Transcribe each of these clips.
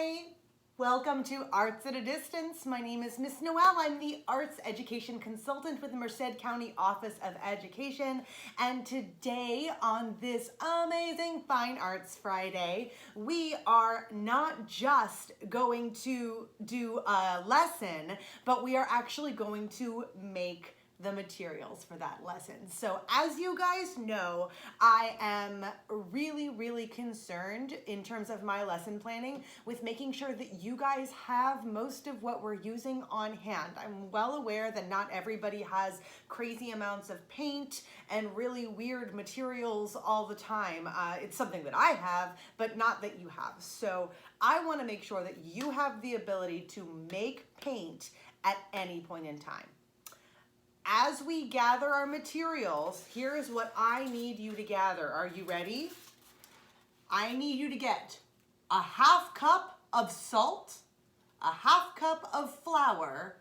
Hi! Welcome to Arts at a Distance. My name is Miss Noelle. I'm the Arts Education Consultant with the Merced County Office of Education. And today on this amazing Fine Arts Friday, we are not just going to do a lesson, but we are actually going to make the materials for that lesson. So as you guys know, I am really concerned in terms of my lesson planning with making sure that you guys have most of what we're using on hand. I'm well aware that not everybody has crazy amounts of paint and really weird materials all the time. It's something that I have, but not that you have. So I want to make sure that you have the ability to make paint at any point in time. As we gather our materials, here is what I need you to gather. Are you ready? I need you to get a half cup of salt, a half cup of flour,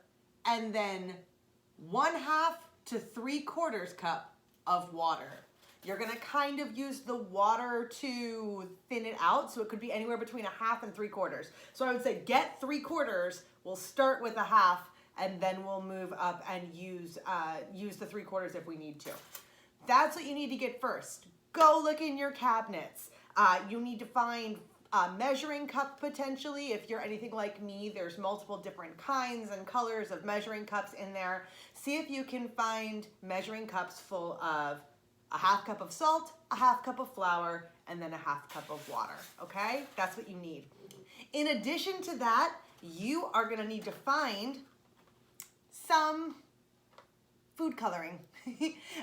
and then 1/2 to 3/4 cup of water. You're gonna kind of use the water to thin it out, so it could be anywhere between 1/2 and 3/4. So I would say get 3/4, we'll start with 1/2, and then we'll move up and use the 3/4 if we need to. That's what you need to get first. Go look in your cabinets. You need to find a measuring cup potentially. If you're anything like me, there's multiple different kinds and colors of measuring cups in there. See if you can find measuring cups full of a 1/2 cup of salt, a 1/2 cup of flour, and then a 1/2 cup of water, okay? That's what you need. In addition to that, you are gonna need to find some food coloring.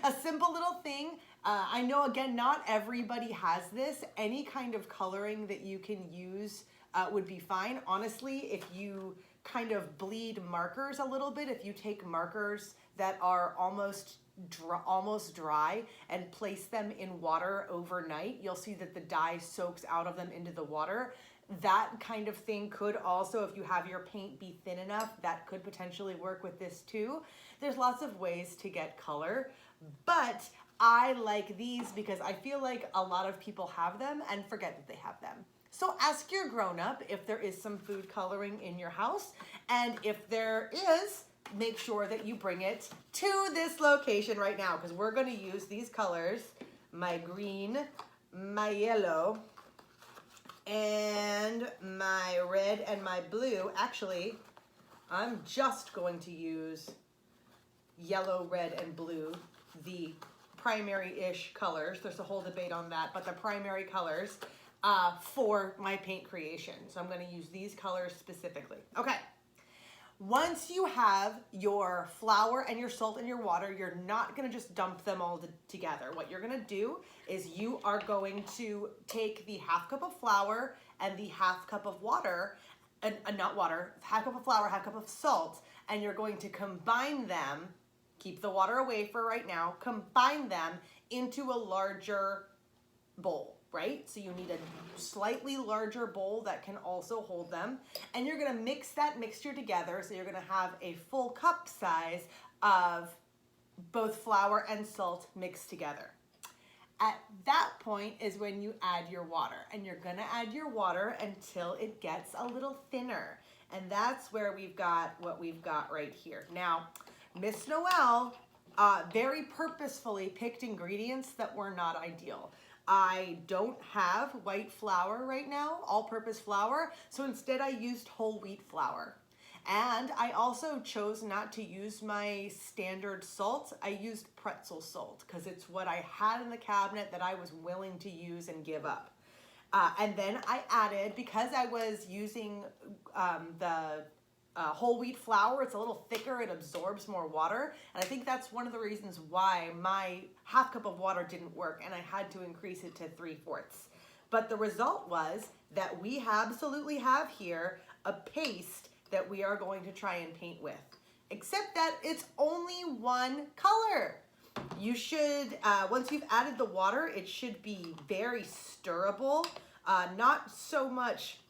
A simple little thing. I know, again, not everybody has this. Any kind of coloring that you can use would be fine. Honestly, if you kind of bleed markers a little bit, if you take markers that are almost dry and place them in water overnight, you'll see that the dye soaks out of them into the water. That kind of thing could also, if you have your paint be thin enough, that could potentially work with this too. There's lots of ways to get color, but I like these because I feel like a lot of people have them and forget that they have them. So ask your grown-up if there is some food coloring in your house, and if there is, make sure that you bring it to this location right now, because we're going to use these colors, my green, my yellow, and my red and my blue. Actually, I'm just going to use yellow, red, and blue, the primary-ish colors. There's a whole debate on that, but the primary colors for my paint creation. So I'm going to use these colors specifically. Okay. Once you have your flour and your salt and your water, you're not going to just dump them all together. What you're going to do is you are going to take the 1/2 cup of flour and the 1/2 cup of water, and not water, 1/2 cup of flour, 1/2 cup of salt, and you're going to combine them, keep the water away for right now, combine them into a larger bowl. Right? So you need a slightly larger bowl that can also hold them. And you're gonna mix that mixture together. So you're gonna have a full cup size of both flour and salt mixed together. At that point is when you add your water. And you're gonna add your water until it gets a little thinner. And that's where we've got what we've got right here. Now, Miss Noelle very purposefully picked ingredients that were not ideal. I don't have white flour right now, all-purpose flour, so instead I used whole wheat flour. And I also chose not to use my standard salt. I used pretzel salt because it's what I had in the cabinet that I was willing to use and give up. And then I added, because I was using the whole wheat flour, it's a little thicker, it absorbs more water, and I think that's one of the reasons why my 1/2 cup of water didn't work and I had to increase it to 3/4. But the result was that we absolutely have here a paste that we are going to try and paint with, except that it's only one color. You should, once you've added the water, it should be very stirrable, not so much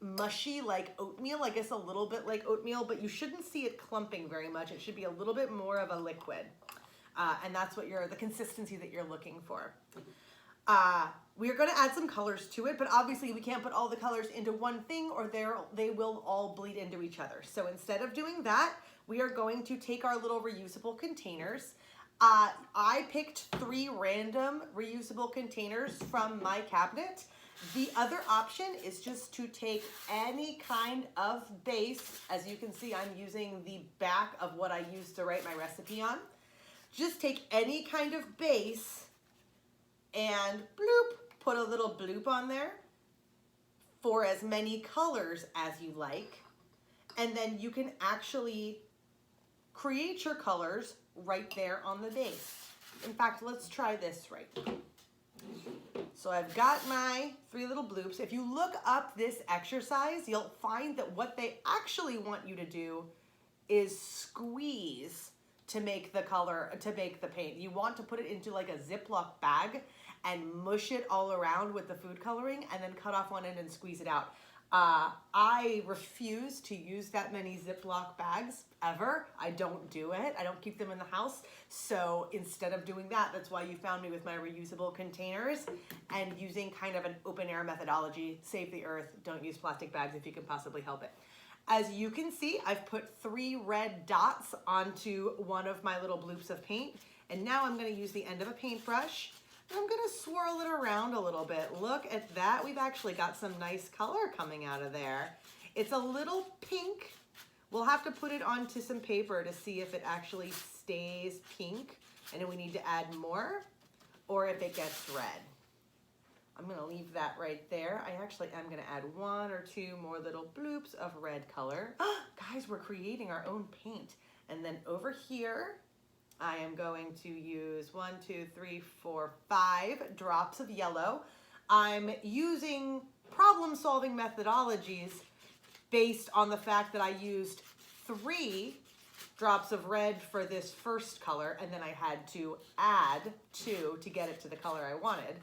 mushy like oatmeal, I guess a little bit like oatmeal, but you shouldn't see it clumping very much. It should be a little bit more of a liquid. And that's what the consistency that you're looking for. We're gonna add some colors to it, but obviously we can't put all the colors into one thing or they will all bleed into each other. So instead of doing that, we are going to take our little reusable containers. I picked 3 random reusable containers from my cabinet. The other option is just to take any kind of base. As you can see, I'm using the back of what I used to write my recipe on. Just take any kind of base and bloop, put a little bloop on there for as many colors as you like. And then you can actually create your colors right there on the base. In fact, let's try this right now. So I've got my 3 little bloops. If you look up this exercise, you'll find that what they actually want you to do is squeeze to make the color, to make the paint. You want to put it into like a Ziploc bag and mush it all around with the food coloring and then cut off one end and squeeze it out. I refuse to use that many Ziploc bags ever. I don't do it. I don't keep them in the house. So instead of doing that, that's why you found me with my reusable containers and using kind of an open air methodology. Save the earth. Don't use plastic bags if you can possibly help it. As you can see, I've put 3 red dots onto one of my little bloops of paint. And now I'm going to use the end of a paintbrush. I'm gonna swirl it around a little bit. Look at that. We've actually got some nice color coming out of there. It's a little pink. We'll have to put it onto some paper to see if it actually stays pink and if we need to add more or if it gets red. I'm gonna leave that right there. I actually am gonna add 1 or 2 more little bloops of red color. Guys, we're creating our own paint. And then over here, I am going to use 1, 2, 3, 4, 5 drops of yellow. I'm using problem-solving methodologies based on the fact that I used 3 drops of red for this first color, and then I had to add 2 to get it to the color I wanted.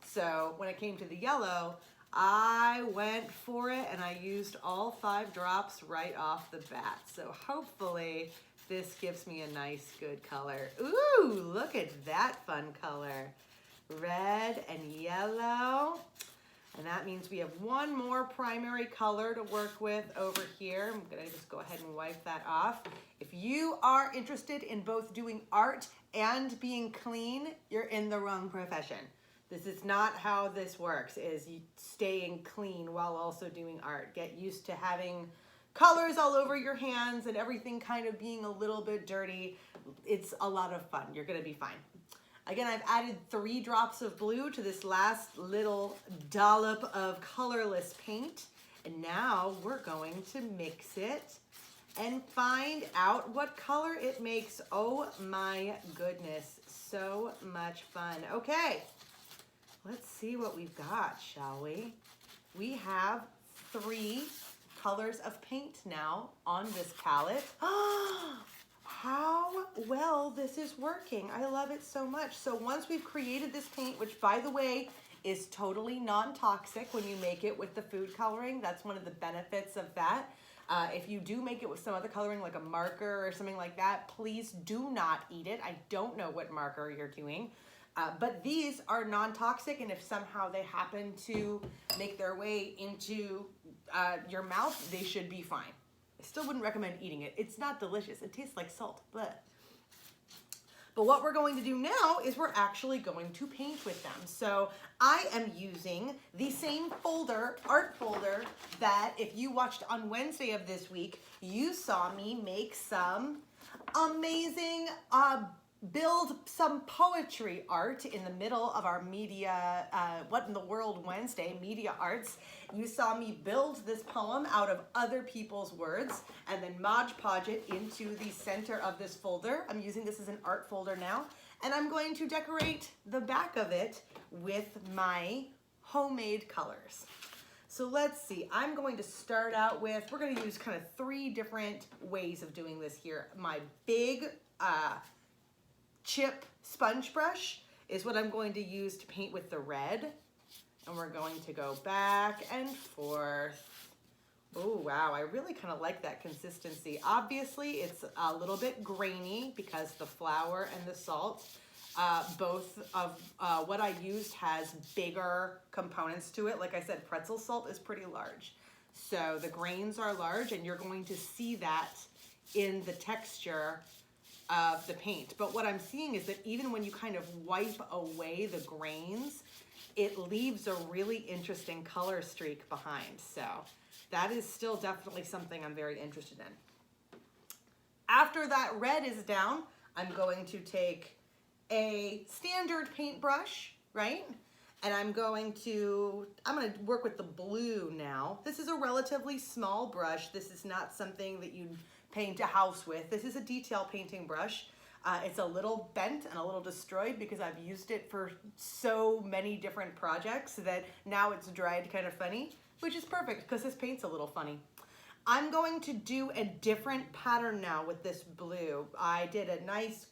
So when it came to the yellow, I went for it and I used all 5 drops right off the bat. So hopefully this gives me a nice, good color. Ooh, look at that fun color. Red and yellow. And that means we have 1 more primary color to work with over here. I'm gonna just go ahead and wipe that off. If you are interested in both doing art and being clean, you're in the wrong profession. This is not how this works, is staying clean while also doing art. Get used to having colors all over your hands and everything kind of being a little bit dirty. It's a lot of fun. You're gonna be fine. Again, I've added 3 drops of blue to this last little dollop of colorless paint. And now we're going to mix it and find out what color it makes. Oh my goodness, so much fun. Okay, let's see what we've got, shall we? We have 3 colors of paint now on this palette. How well this is working. I love it so much. So once we've created this paint, which by the way is totally non-toxic when you make it with the food coloring, that's one of the benefits of that. If you do make it with some other coloring like a marker or something like that, please do not eat it. I don't know what marker you're doing. But these are non-toxic, and if somehow they happen to make their way into your mouth, they should be fine. I still wouldn't recommend eating it. It's not delicious. It tastes like salt. But what we're going to do now is we're actually going to paint with them. So I am using the same folder, art folder, that if you watched on Wednesday of this week, you saw me make some amazing build some poetry art in the middle of our media, What in the World Wednesday, Media Arts. You saw me build this poem out of other people's words and then Mod Podge it into the center of this folder. I'm using this as an art folder now, and I'm going to decorate the back of it with my homemade colors. So let's see, I'm going to start out with, we're going to use kind of 3 different ways of doing this here. My big chip sponge brush is what I'm going to use to paint with the red. And we're going to go back and forth. Oh, wow, I really kind of like that consistency. Obviously, it's a little bit grainy because the flour and the salt. Both of what I used has bigger components to it. Like I said, pretzel salt is pretty large. So the grains are large, and you're going to see that in the texture of the paint. But what I'm seeing is that even when you kind of wipe away the grains, it leaves a really interesting color streak behind. So that is still definitely something I'm very interested in. After that red is down, I'm going to take a standard paintbrush, right? And I'm going to work with the blue now. This is a relatively small brush. This is not something that you'd paint a house with. This is a detail painting brush. It's a little bent and a little destroyed because I've used it for so many different projects that now it's dried kind of funny, which is perfect because this paint's a little funny. I'm going to do a different pattern now with this blue. I did a nice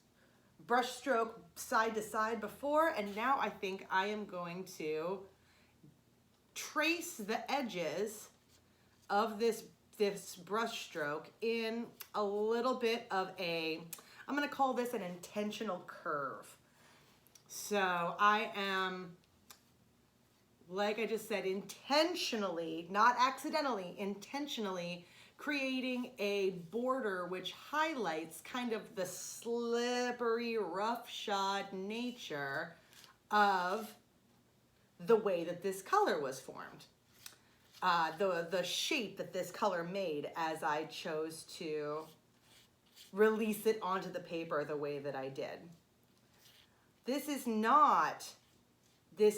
brush stroke side to side before, and now I think I am going to trace the edges of this brush stroke in a little bit of I'm going to call this an intentional curve. So I am, like I just said, intentionally, not accidentally, intentionally creating a border which highlights kind of the slippery, roughshod nature of the way that this color was formed. The shape that this color made as I chose to release it onto the paper the way that I did. This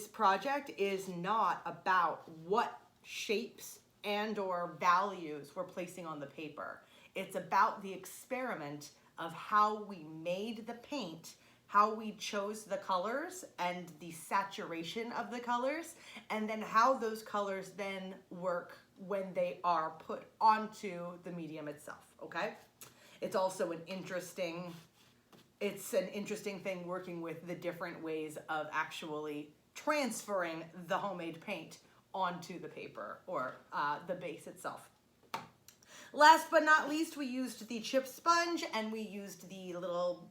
project is not about what shapes and or values we're placing on the paper. It's about the experiment of how we made the paint, how we chose the colors and the saturation of the colors, and then how those colors then work when they are put onto the medium itself, okay? It's also an interesting thing working with the different ways of actually transferring the homemade paint onto the paper or the base itself. Last but not least, we used the chip sponge and we used the little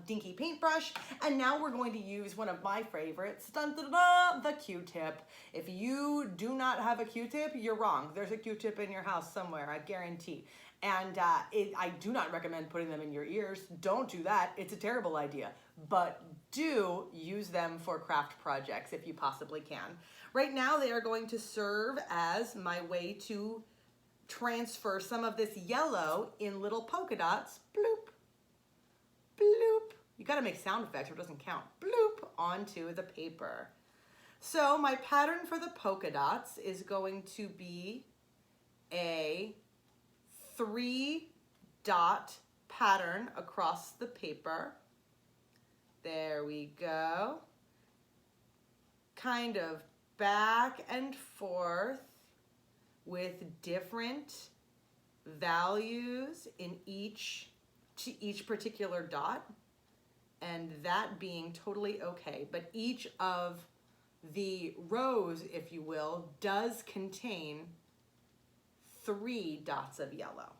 dinky paintbrush, and now we're going to use one of my favorites, the Q-tip. If you do not have a Q-tip, you're wrong. There's a Q-tip in your house somewhere, I guarantee. And I do not recommend putting them in your ears. Don't do that. It's a terrible idea. But do use them for craft projects if you possibly can. Right now, they are going to serve as my way to transfer some of this yellow in little polka dots, bloop, bloop. You gotta make sound effects or it doesn't count, bloop, onto the paper. So my pattern for the polka dots is going to be a 3-dot pattern across the paper. There we go. Kind of back and forth with different values in each particular dot, and that being totally okay. But each of the rows, if you will, does contain 3 dots of yellow.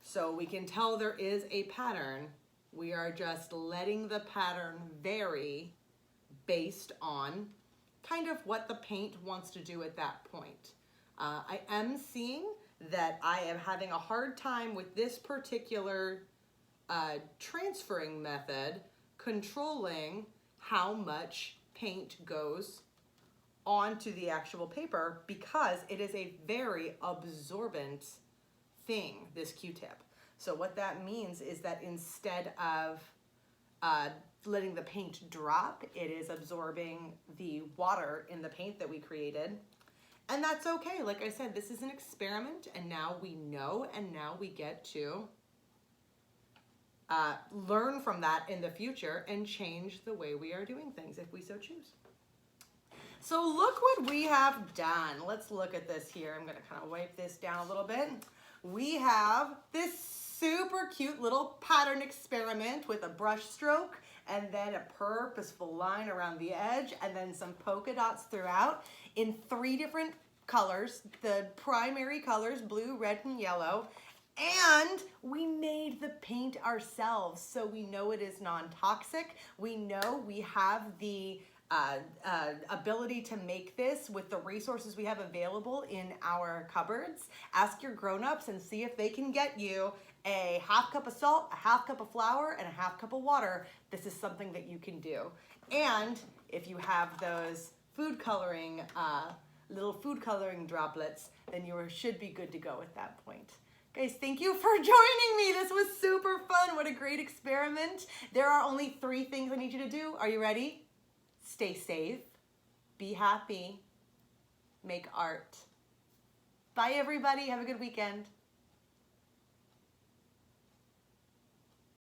So we can tell there is a pattern. We are just letting the pattern vary based on kind of what the paint wants to do at that point. I am seeing that I am having a hard time with this particular transferring method controlling how much paint goes onto the actual paper because it is a very absorbent thing, this Q-tip. So what that means is that instead of letting the paint drop, it is absorbing the water in the paint that we created. And that's okay. Like I said, this is an experiment, and now we know, and now we get to learn from that in the future and change the way we are doing things if we so choose. So look what we have done. Let's look at this here. I'm gonna kind of wipe this down a little bit. We have this super cute little pattern experiment with a brush stroke and then a purposeful line around the edge and then some polka dots throughout in 3 different colors, the primary colors, blue, red, and yellow. And we made the paint ourselves, so we know it is non-toxic. We know we have the ability to make this with the resources we have available in our cupboards. Ask your grown-ups and see if they can get you a half cup of salt, a half cup of flour, and a half cup of water. This is something that you can do. And if you have those food coloring, little food coloring droplets, then you should be good to go at that point. Guys, thank you for joining me. This was super fun. What a great experiment. There are only 3 things I need you to do. Are you ready? Stay safe, be happy, make art. Bye everybody, have a good weekend.